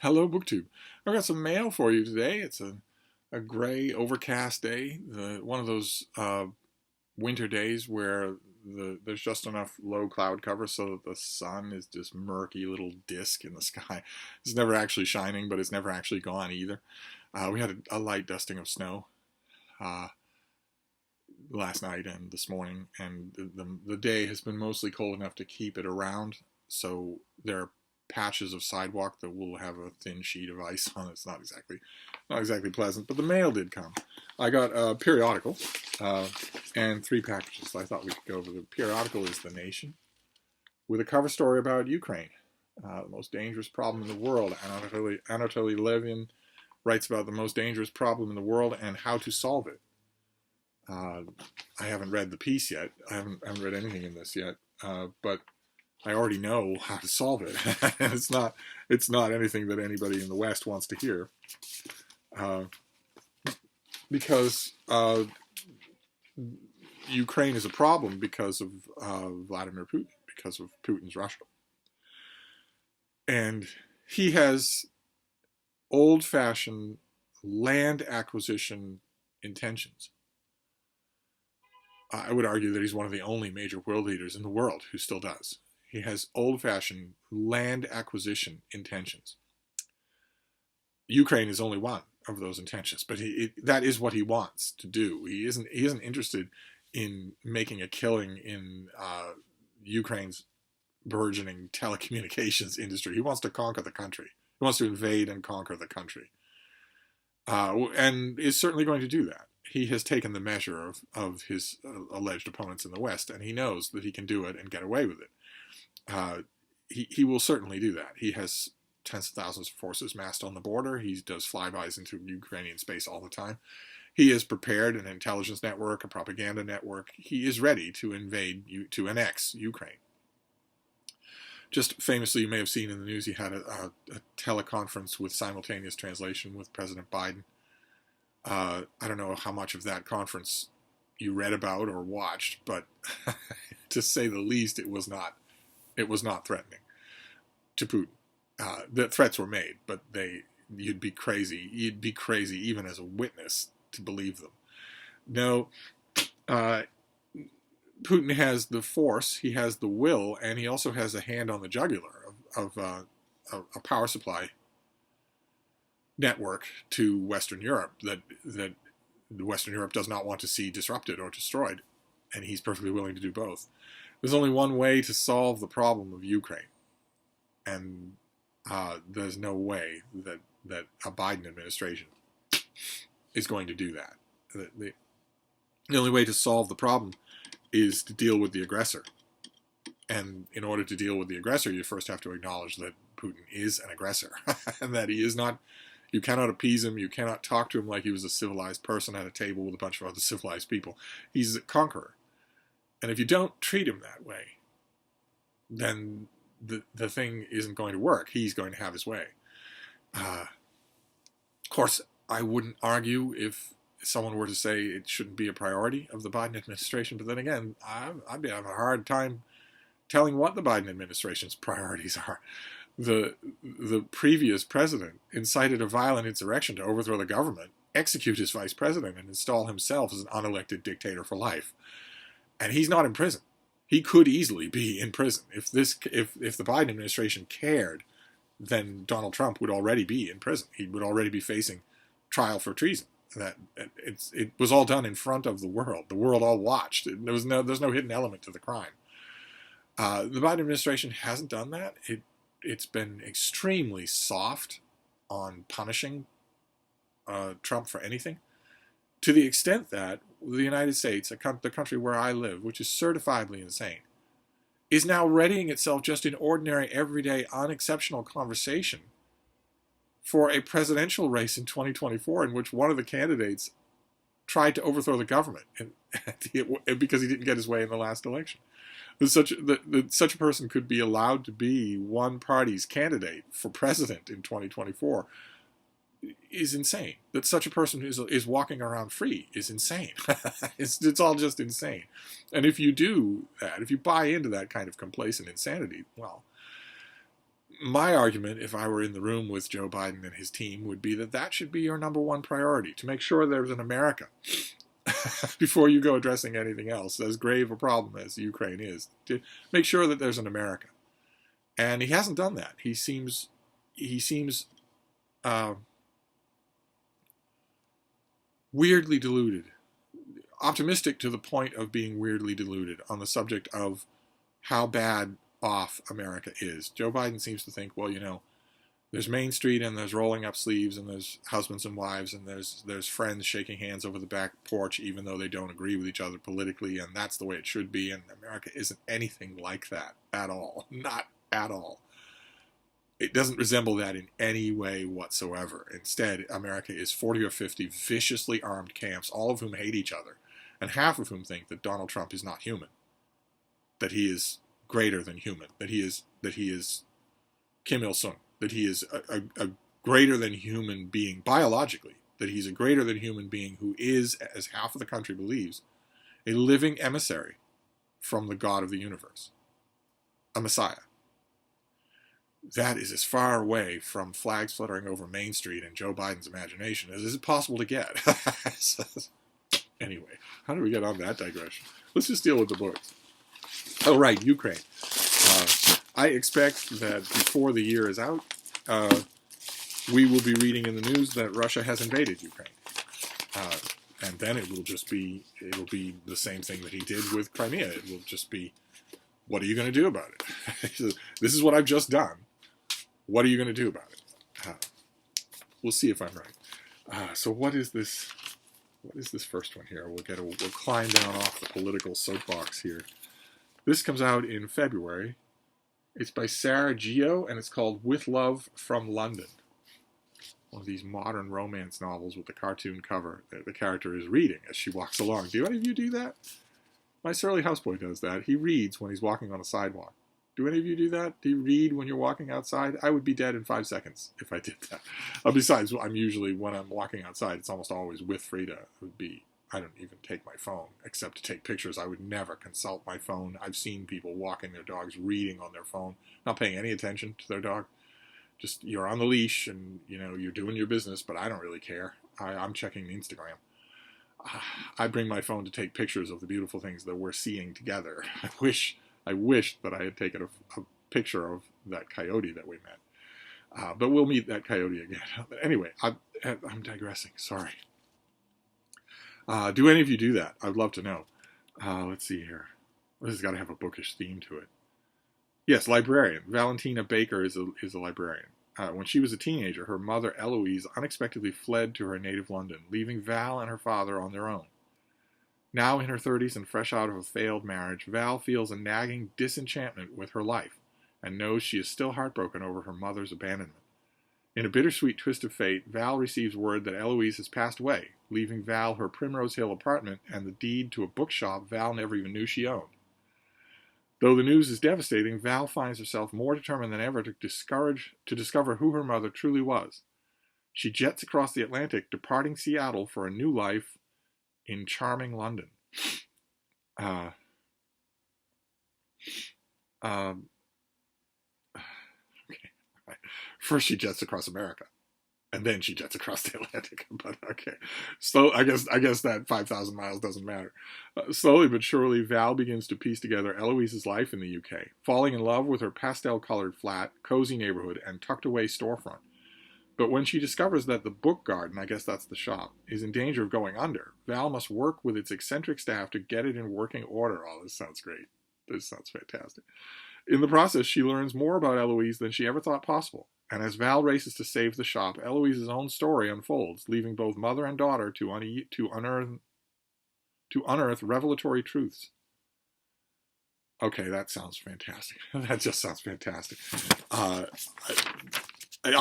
Hello, BookTube. I've got some mail for you today. It's a gray, overcast day. One of those winter days where there's just enough low cloud cover so that the sun is this murky little disk in the sky. It's never actually shining, but it's never actually gone either. We had a light dusting of snow uh, last night and this morning, and the day has been mostly cold enough to keep it around. So there are patches of sidewalk that will have a thin sheet of ice on it. It's not exactly pleasant, but the mail did come. I got a periodical and 3 packages. So I thought we could go over. The periodical is The Nation, with a cover story about Ukraine, the most dangerous problem in the world. Anatoly Levin writes about the most dangerous problem in the world and how to solve it. I haven't read the piece yet. I haven't read anything in this yet, but I already know how to solve it. It's not anything that anybody in the West wants to hear, because Ukraine is a problem because of Vladimir Putin, because of Putin's Russia, and he has old-fashioned land acquisition intentions. I would argue that he's one of the only major world leaders in the world who still does. He has old-fashioned land acquisition intentions. Ukraine is only one of those intentions, but that is what he wants to do. He isn't interested in making a killing in Ukraine's burgeoning telecommunications industry. He wants to conquer the country. He wants to invade and conquer the country, and is certainly going to do that. He has taken the measure of his alleged opponents in the West, and he knows that he can do it and get away with it. He will certainly do that. He has tens of thousands of forces massed on the border. He does flybys into Ukrainian space all the time. He has prepared an intelligence network, a propaganda network. He is ready to to annex Ukraine. Just famously, you may have seen in the news, he had a teleconference with simultaneous translation with President Biden. I don't know how much of that conference you read about or watched, but to say the least, it was not threatening to Putin. The threats were made, but you'd be crazy even as a witness to believe them. No, Putin has the force, he has the will, and he also has a hand on the jugular of a power supply network to Western Europe that Western Europe does not want to see disrupted or destroyed, and he's perfectly willing to do both. There's only one way to solve the problem of Ukraine, and there's no way that a Biden administration is going to do that. The only way to solve the problem is to deal with the aggressor. And in order to deal with the aggressor, you first have to acknowledge that Putin is an aggressor, and that he is not. You cannot appease him. You cannot talk to him like he was a civilized person at a table with a bunch of other civilized people. He's a conqueror. And if you don't treat him that way, then the thing isn't going to work. He's going to have his way. Of course, I wouldn't argue if someone were to say it shouldn't be a priority of the Biden administration. But then again, I'd have a hard time telling what the Biden administration's priorities are. The previous president incited a violent insurrection to overthrow the government, execute his vice president, and install himself as an unelected dictator for life. And he's not in prison. He could easily be in prison. If the Biden administration cared, then Donald Trump would already be in prison. He would already be facing trial for treason. It was all done in front of the world. The world all watched. There's no hidden element to the crime. The Biden administration hasn't done that. It's been extremely soft on punishing Trump for anything, to the extent that the United States, the country where I live, which is certifiably insane, is now readying itself just in ordinary, everyday, unexceptional conversation for a presidential race in 2024 in which one of the candidates tried to overthrow the government because he didn't get his way in the last election. Such a person could be allowed to be one party's candidate for president in 2024 is insane. That such a person is walking around free is insane. It's all just insane. And if you do that, if you buy into that kind of complacent insanity, well, My argument, if I were in the room with Joe Biden and his team, would be that that should be your number one priority, to make sure there's an America before you go addressing anything else, as grave a problem as Ukraine is, to make sure that there's an America. And he hasn't done that. He seems weirdly deluded, optimistic to the point of being weirdly deluded on the subject of how bad off America is. Joe Biden seems to think, well, there's Main Street and there's rolling up sleeves and there's husbands and wives and there's friends shaking hands over the back porch even though they don't agree with each other politically, and that's the way it should be, and America isn't anything like that at all. Not at all. It doesn't resemble that in any way whatsoever. Instead, America is 40 or 50 viciously armed camps, all of whom hate each other, and half of whom think that Donald Trump is not human, that he is greater than human, that he is Kim Il-sung, that he is a greater than human being biologically, that he's a greater than human being who is, as half of the country believes, a living emissary from the God of the universe, a Messiah. That is as far away from flags fluttering over Main Street and Joe Biden's imagination as is possible to get. Anyway, how do we get on that digression? Let's just deal with the books. Oh, right, Ukraine. I expect that before the year is out, we will be reading in the news that Russia has invaded Ukraine. And then it will be the same thing that he did with Crimea. It will just be, what are you going to do about it? This is what I've just done. What are you going to do about it? We'll see if I'm right. So what is this? What is this first one here? We'll climb down off the political soapbox here. This comes out in February. It's by Sarah Geo, and it's called With Love from London. One of these modern romance novels with the cartoon cover that the character is reading as she walks along. Do any of you do that? My surly houseboy does that. He reads when he's walking on a sidewalk. Do any of you do that? Do you read when you're walking outside? I would be dead in 5 seconds if I did that. Besides, I'm usually, when I'm walking outside, it's almost always with Frida. I don't even take my phone, except to take pictures. I would never consult my phone. I've seen people walking their dogs, reading on their phone, not paying any attention to their dog. Just, you're on the leash and, you're doing your business, but I don't really care. I'm checking Instagram. I bring my phone to take pictures of the beautiful things that we're seeing together. I wish that I had taken a picture of that coyote that we met. But we'll meet that coyote again. But anyway, I'm digressing. Sorry. Do any of you do that? I'd love to know. Let's see here. This has got to have a bookish theme to it. Yes, librarian. Valentina Baker is a librarian. When she was a teenager, her mother, Eloise, unexpectedly fled to her native London, leaving Val and her father on their own. Now in her 30s and fresh out of a failed marriage, Val feels a nagging disenchantment with her life and knows she is still heartbroken over her mother's abandonment. In a bittersweet twist of fate, Val receives word that Eloise has passed away, leaving Val her Primrose Hill apartment and the deed to a bookshop Val never even knew she owned. Though the news is devastating, Val finds herself more determined than ever to discover who her mother truly was. She jets across the Atlantic, departing Seattle for a new life in charming London. Okay. First she jets across America, and then she jets across the Atlantic. But okay, so I guess that 5,000 miles doesn't matter. Slowly but surely, Val begins to piece together Eloise's life in the UK, falling in love with her pastel-colored flat, cozy neighborhood, and tucked-away storefront. But when she discovers that the book garden, I guess that's the shop, is in danger of going under, Val must work with its eccentric staff to get it in working order. Oh, this sounds great. This sounds fantastic. In the process, she learns more about Eloise than she ever thought possible. And as Val races to save the shop, Eloise's own story unfolds, leaving both mother and daughter to unearth revelatory truths. Okay, that sounds fantastic. That just sounds fantastic. I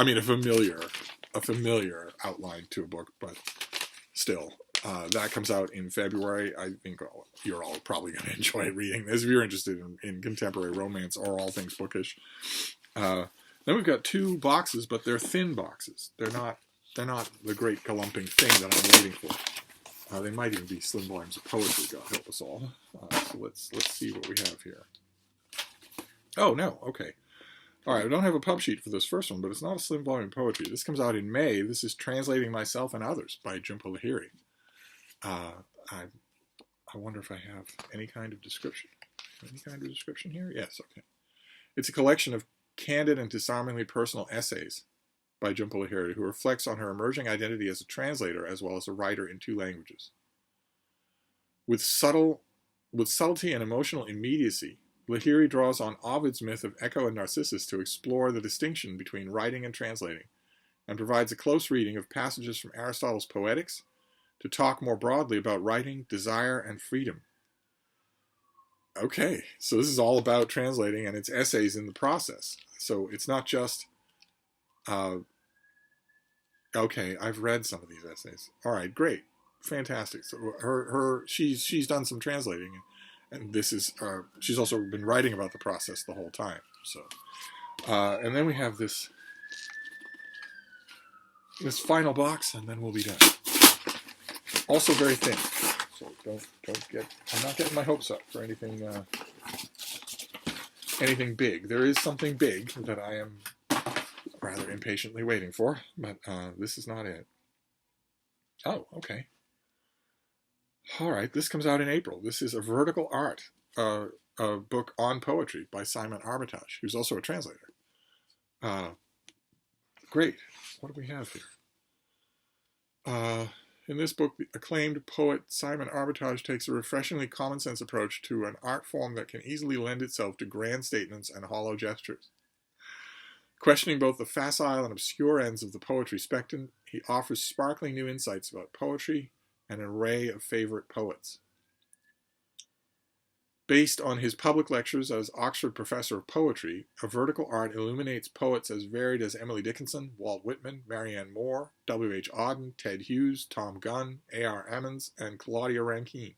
mean, a familiar outline to a book, but still, that comes out in February. I think you're all probably going to enjoy reading this if you're interested in contemporary romance or all things bookish. Then we've got 2 boxes, but they're thin boxes. They're not the great galumping thing that I'm waiting for. They might even be slim volumes of poetry. God help us all. So let's see what we have here. Oh no, okay. All right, I don't have a pub sheet for this first one, but it's not a slim volume of poetry. This comes out in May. This is Translating Myself and Others by Jhumpa Lahiri. I wonder if I have any kind of description. Any kind of description here? Yes, okay. It's a collection of candid and disarmingly personal essays by Jhumpa Lahiri, who reflects on her emerging identity as a translator as well as a writer in 2 languages. With subtlety and emotional immediacy, Lahiri draws on Ovid's myth of Echo and Narcissus to explore the distinction between writing and translating, and provides a close reading of passages from Aristotle's Poetics to talk more broadly about writing, desire, and freedom. Okay, so this is all about translating and its essays in the process. So it's not just, okay, I've read some of these essays. All right, great, fantastic. So she's done some translating, and this is she's also been writing about the process the whole time. So, and then we have this final box, and then we'll be done. Also very thin. So don't get. I'm not getting my hopes up for anything big. There is something big that I am rather impatiently waiting for, but this is not it. Oh, okay. All right. This comes out in April. This is a Vertical Art, a book on poetry by Simon Armitage, who's also a translator. Great. What do we have here? In this book, the acclaimed poet Simon Armitage takes a refreshingly common-sense approach to an art form that can easily lend itself to grand statements and hollow gestures. Questioning both the facile and obscure ends of the poetry spectrum, he offers sparkling new insights about poetry and an array of favorite poets. Based on his public lectures as Oxford Professor of Poetry, A Vertical Art illuminates poets as varied as Emily Dickinson, Walt Whitman, Marianne Moore, W.H. Auden, Ted Hughes, Tom Gunn, A.R. Emmons, and Claudia Rankine.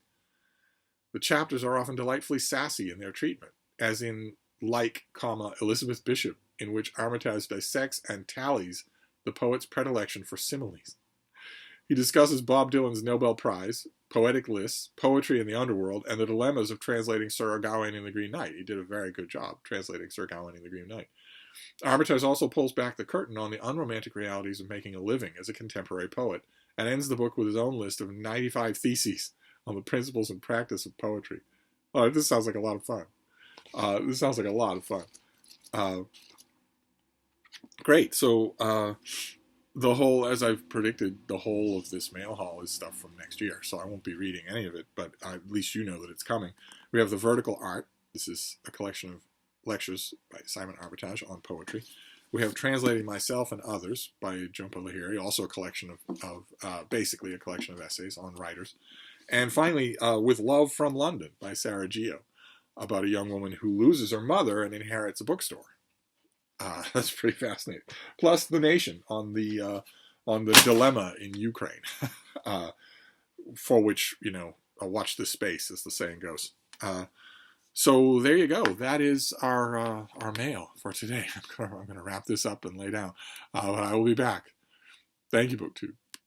The chapters are often delightfully sassy in their treatment, as in Elizabeth Bishop, in which Armitage dissects and tallies the poet's predilection for similes. He discusses Bob Dylan's Nobel Prize, poetic lists, poetry in the underworld, and the dilemmas of translating Sir Gawain and the Green Knight. He did a very good job translating Sir Gawain and the Green Knight. Armitage also pulls back the curtain on the unromantic realities of making a living as a contemporary poet, and ends the book with his own list of 95 theses on the principles and practice of poetry. Oh, this sounds like a lot of fun. Great. So, the whole, as I've predicted, the whole of this mail haul is stuff from next year, so I won't be reading any of it, but at least you know that it's coming. We have The Vertical Art. This is a collection of lectures by Simon Armitage on poetry. We have Translating Myself and Others by Jhumpa Lahiri, also a collection of basically a collection of essays on writers. And finally, With Love from London by Sarah Geo, about a young woman who loses her mother and inherits a bookstore. That's pretty fascinating. Plus The Nation on the dilemma in Ukraine, for which, watch this space, as the saying goes. So there you go. That is our mail for today. I'm going to wrap this up and lay down. But I will be back. Thank you, BookTube.